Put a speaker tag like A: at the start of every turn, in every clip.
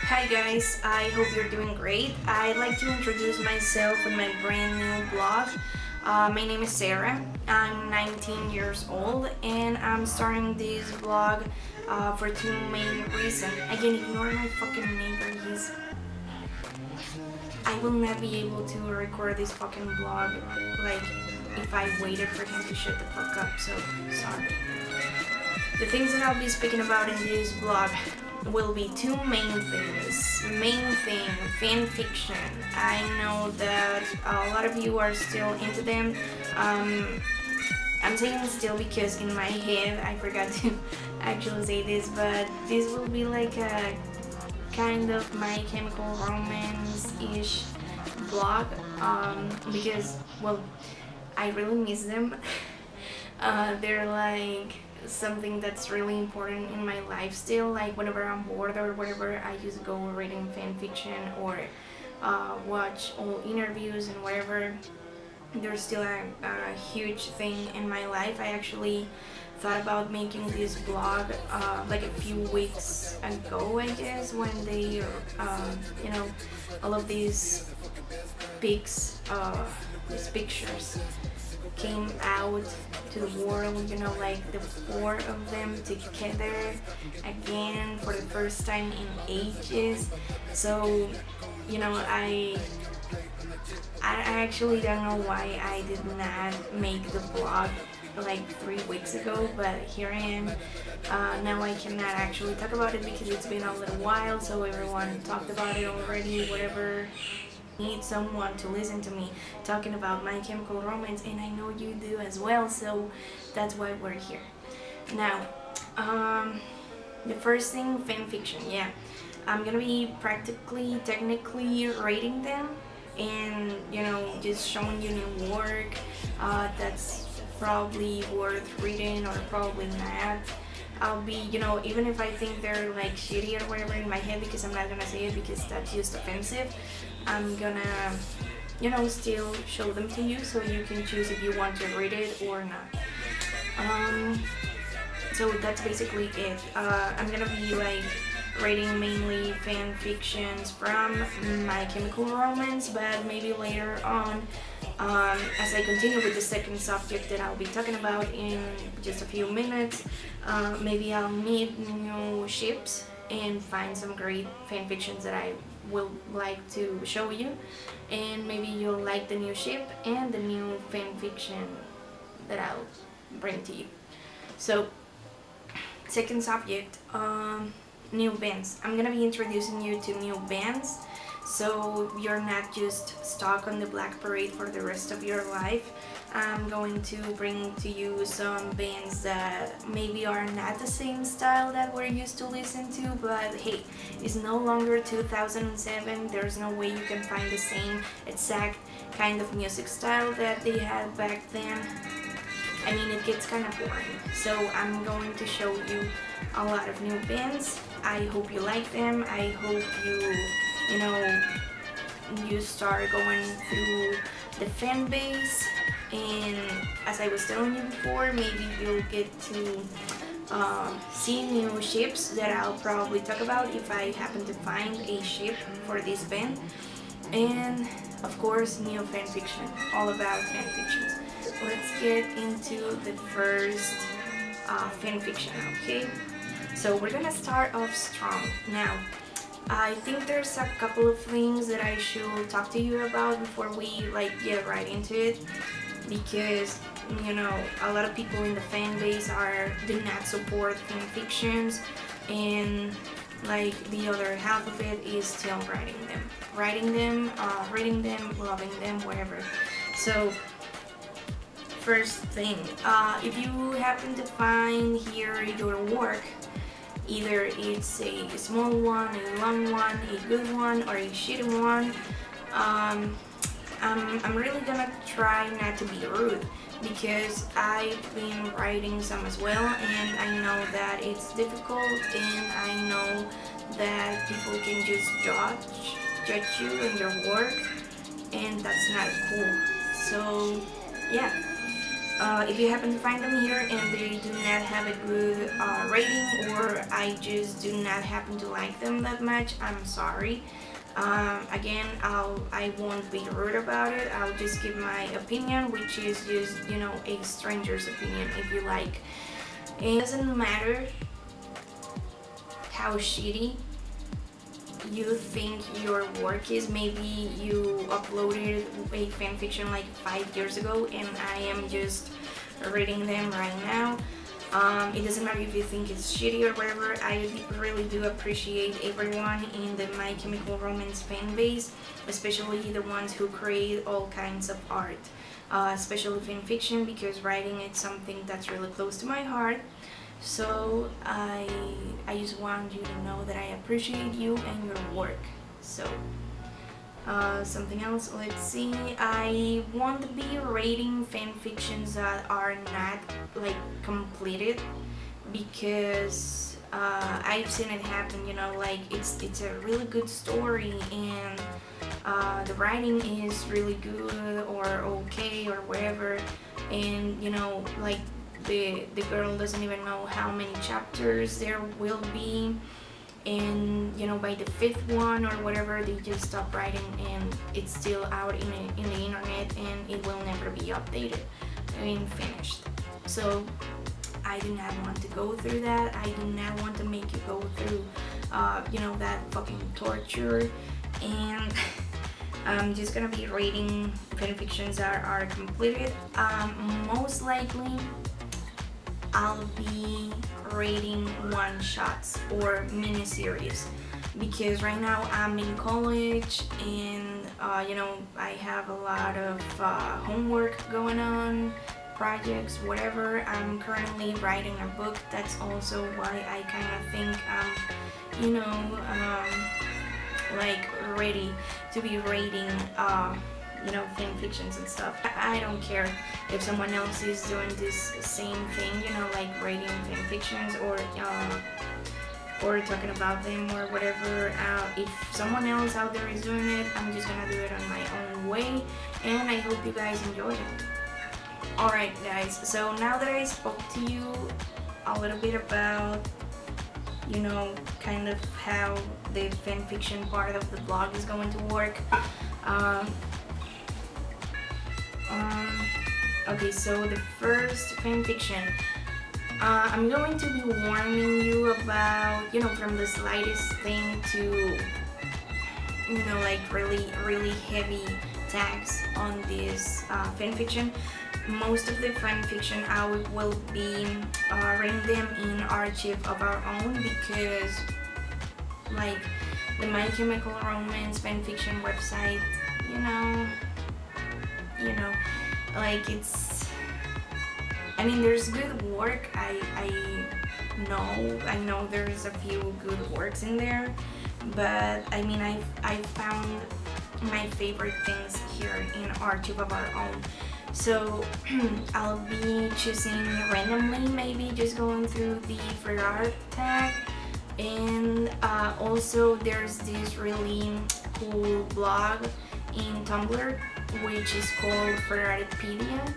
A: Hi guys, I hope you're doing great. I'd like to introduce myself with my brand new blog. My name is Sara. I'm 19 years old and I'm starting this blog for two main reasons. Again, ignore my fucking neighbor. I will not be able to record this fucking blog like if I waited for him to shut the fuck up, so sorry. The things that I'll be speaking about in this blog will be two main things. Main thing, fan fiction. I know that a lot of you are still into them. I'm saying still because in my head I forgot to actually say this, but this will be like a kind of My Chemical Romance-ish blog because, well, I really miss them. They're like something that's really important in my life still. Like whenever I'm bored or whatever, I just go reading fan fiction or watch old interviews and whatever. They're still a huge thing in my life. I actually thought about making this blog like a few weeks ago, I guess, when they, all of these pics, these pictures came out to the world, like the four of them together again for the first time in ages. So, I actually don't know why I did not make the blog like 3 weeks ago, but here I am. Now I cannot actually talk about it because it's been a little while, so everyone talked about it already, whatever. Need someone to listen to me talking about My Chemical Romance, and I know you do as well, so that's why we're here. Now, the first thing, fan fiction. Yeah, I'm gonna be technically rating them, and just showing you new work that's probably worth reading or probably not. I'll be, even if I think they're like shitty or whatever in my head, because I'm not gonna say it because that's just offensive, I'm gonna, still show them to you so you can choose if you want to read it or not. So that's basically it. I'm gonna be like reading mainly fan fictions from My Chemical Romance, but maybe later on, as I continue with the second subject that I'll be talking about in just a few minutes, maybe I'll meet new ships and find some great fan fictions that I will like to show you, and maybe you'll like the new ship and the new fan fiction that I'll bring to you. So, second subject, new bands. I'm gonna be introducing you to new bands, so you're not just stuck on the Black Parade for the rest of your life. I'm going to bring to you some bands that maybe are not the same style that we're used to listen to, but hey, it's no longer 2007. There's no way you can find the same exact kind of music style that they had back then. I mean, it gets kind of boring. So I'm going to show you a lot of new bands. I hope you like them. I hope you start going through the fan base, and as I was telling you before, maybe you'll get to see new ships that I'll probably talk about if I happen to find a ship for this band, and of course new fan fiction, all about fan fictions. Let's get into the first fan fiction, okay? So we're gonna start off strong. Now, I think there's a couple of things that I should talk to you about before we get right into it, because a lot of people in the fan base do not support fan fictions, and the other half of it is still reading them, loving them, whatever. So first thing, if you happen to find here your work, either it's a small one, a long one, a good one, or a shitty one, I'm really gonna try not to be rude, because I've been writing some as well, and I know that it's difficult, and I know that people can just judge you and your work, and that's not cool. So yeah, If you happen to find them here and they do not have a good rating, or I just do not happen to like them that much, I'm sorry. Again, I won't be rude about it. I'll just give my opinion, which is just, you know, a stranger's opinion if you like. It doesn't matter how shitty you think your work is. Maybe you uploaded a fanfiction like 5 years ago and I am just reading them right now. It doesn't matter if you think it's shitty or whatever. I really do appreciate everyone in the My Chemical Romance fan base, especially the ones who create all kinds of art, especially fanfiction, because writing is something that's really close to my heart. So I just want you to know that I appreciate you and your work. So something else, let's see. I won't be rating fanfictions that are not like completed, because I've seen it happen, you know, like it's a really good story and the writing is really good or okay or whatever, and you know, like the girl doesn't even know how many chapters there will be, and you know, by the 5th one or whatever they just stop writing and it's still out in the internet and it will never be updated and finished. So I do not want to go through that. I do not want to make you go through you know, that fucking torture. And I'm just gonna be rating fanfictions that are completed. Most likely I'll be rating one-shots or miniseries, because right now I'm in college and you know, I have a lot of homework going on, projects, whatever. I'm currently writing a book. That's also why I kind of think I'm, you know, like ready to be rating you know, fan fictions and stuff. I don't care if someone else is doing this same thing, you know, like rating fan fictions or talking about them or whatever. If someone else out there is doing it, I'm just gonna do it on my own way, and I hope you guys enjoy it. Alright guys, so now that I spoke to you a little bit about, you know, kind of how the fanfiction part of the blog is going to work, okay, so the first fanfiction, I'm going to be warning you about, you know, from the slightest thing to, you know, like really heavy tags on this fanfiction. Most of the fanfiction I will be writing them in archive of our own, because like the My Chemical Romance fanfiction website, you know, like it's, I mean, there's good work. I know there's a few good works in there, but I mean, I found my favorite things here in archive of our own. So I'll be choosing randomly, maybe just going through the Frerard tag, and also there's this really cool blog in Tumblr which is called Frerardpedia.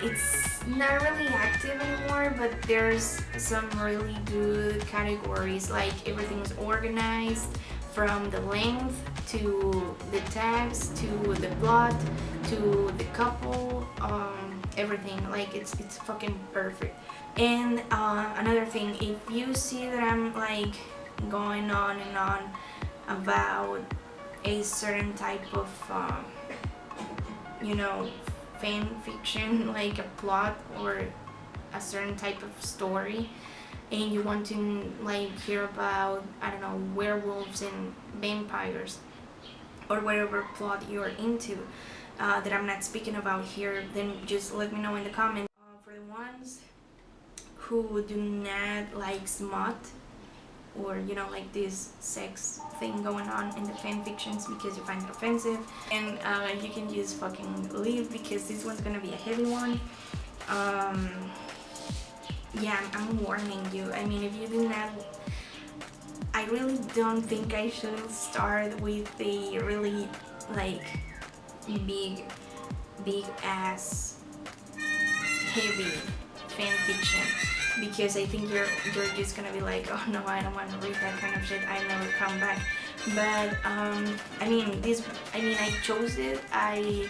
A: It's not really active anymore, but there's some really good categories, like everything's organized from the length to the tags to the plot to the couple, everything. Like it's fucking perfect. And another thing, if you see that I'm like going on and on about a certain type of you know, fan fiction, like a plot or a certain type of story, and you want to like hear about, I don't know, werewolves and vampires or whatever plot you're into that I'm not speaking about here, then just let me know in the comments. For the ones who do not like smut or, you know, like this sex thing going on in the fan fictions because you find it offensive, and you can just fucking leave, because this one's gonna be a heavy one. Yeah, I'm warning you. I mean, if you do not, I really don't think I should start with a really like big ass heavy fan fiction, because I think you're just gonna be like, oh no, I don't want to read that kind of shit, I never come back. But I mean, I chose it. I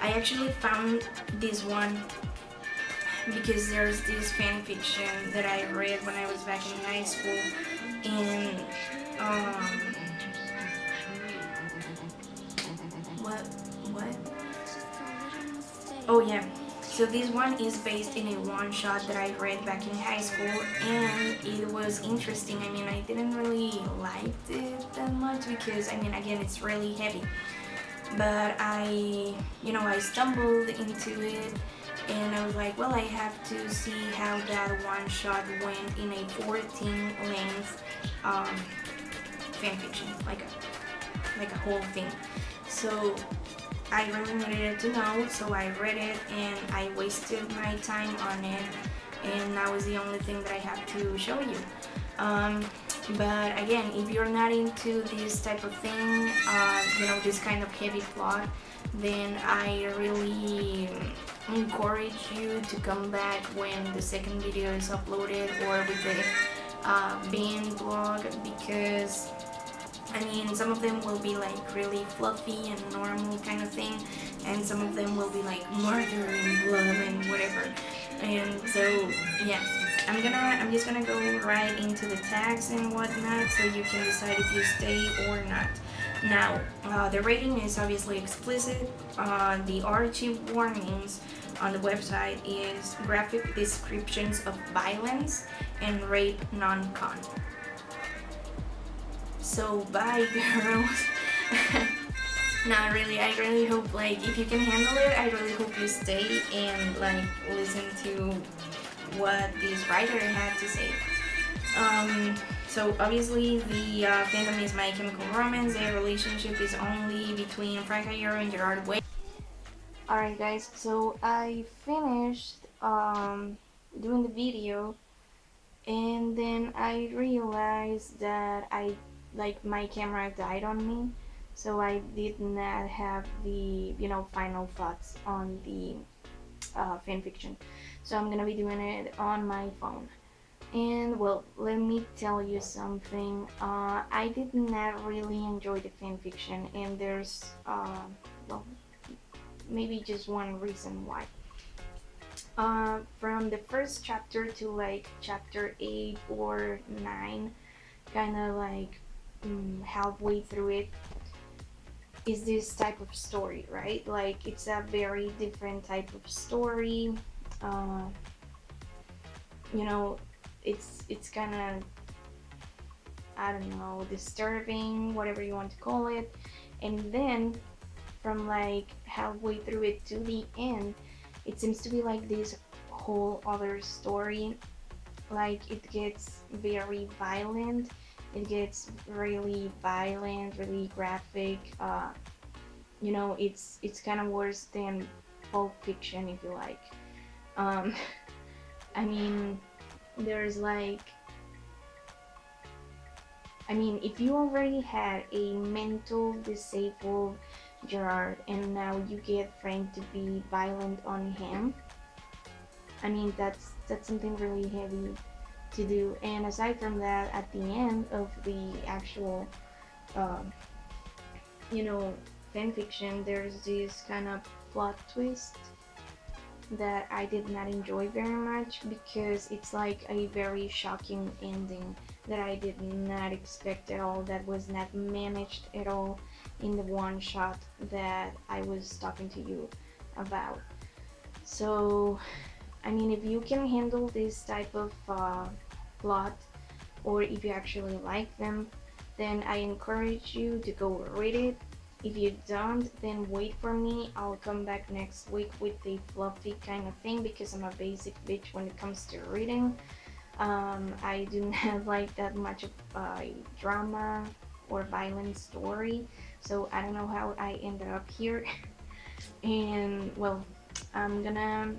A: actually found this one because there's this fan fiction that I read when I was back in high school, and what? Oh yeah. So this one is based in a one-shot that I read back in high school, and it was interesting. I mean, I didn't really like it that much because, I mean, again, it's really heavy. But I stumbled into it, and I was like, well, I have to see how that one-shot went in a 14-length fan fiction, like a whole thing. So I really needed to know, so I read it and I wasted my time on it, and that was the only thing that I have to show you. But again, if you're not into this type of thing, this kind of heavy plot, then I really encourage you to come back when the second video is uploaded, or with the bin blog, because I mean, some of them will be like really fluffy and normal kind of thing, and some of them will be like murder and blood and whatever. And so yeah, I'm just gonna go right into the tags and whatnot, so you can decide if you stay or not. Now, the rating is obviously explicit. The archive warnings on the website is graphic descriptions of violence and rape non-con. So bye, girls. Nah, really, I really hope, like, if you can handle it, I really hope you stay and like listen to what this writer had to say. So obviously the fandom is My Chemical Romance. Their relationship is only between Frerard and Gerard Way. Alright guys, so I finished doing the video, and then I realized that my camera died on me, so I did not have the final thoughts on the fanfiction. So I'm gonna be doing it on my phone. And well, let me tell you something. I did not really enjoy the fanfiction, and there's well, maybe just one reason why. From the first chapter to like chapter 8 or 9, kind of like halfway through it, is this type of story, right? Like, it's a very different type of story. It's kind of, I don't know, disturbing, whatever you want to call it. And then from like halfway through it to the end, it seems to be like this whole other story. Like, it gets very violent. It gets really violent, really graphic. It's kind of worse than Pulp Fiction, if you like. I mean, there's like, if you already had a mental disabled Gerard, and now you get Frank to be violent on him, I mean, that's something really heavy to do. And aside from that, at the end of the actual fanfiction, there's this kind of plot twist that I did not enjoy very much, because it's like a very shocking ending that I did not expect at all, that was not managed at all in the one shot that I was talking to you about. So I mean, if you can handle this type of plot, or if you actually like them, then I encourage you to go read it. If you don't, then wait for me. I'll come back next week with a fluffy kind of thing, because I'm a basic bitch when it comes to reading. I do not like that much of a drama or violent story, so I don't know how I ended up here. And well, I'm gonna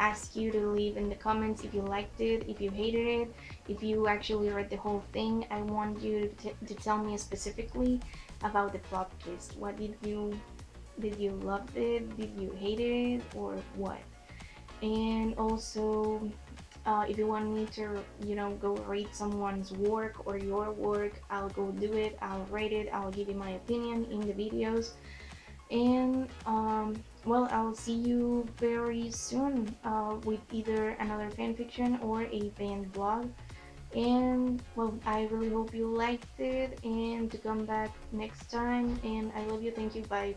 A: ask you to leave in the comments if you liked it, if you hated it, if you actually read the whole thing. I want you to tell me specifically about the plot twist. What did you Did you love it? Did you hate it? Or what? And also, if you want me to, go rate someone's work or your work, I'll go do it. I'll rate it. I'll give you my opinion in the videos. And well, I'll see you very soon with either another fanfiction or a fan blog. And well, I really hope you liked it and to come back next time. And I love you. Thank you. Bye.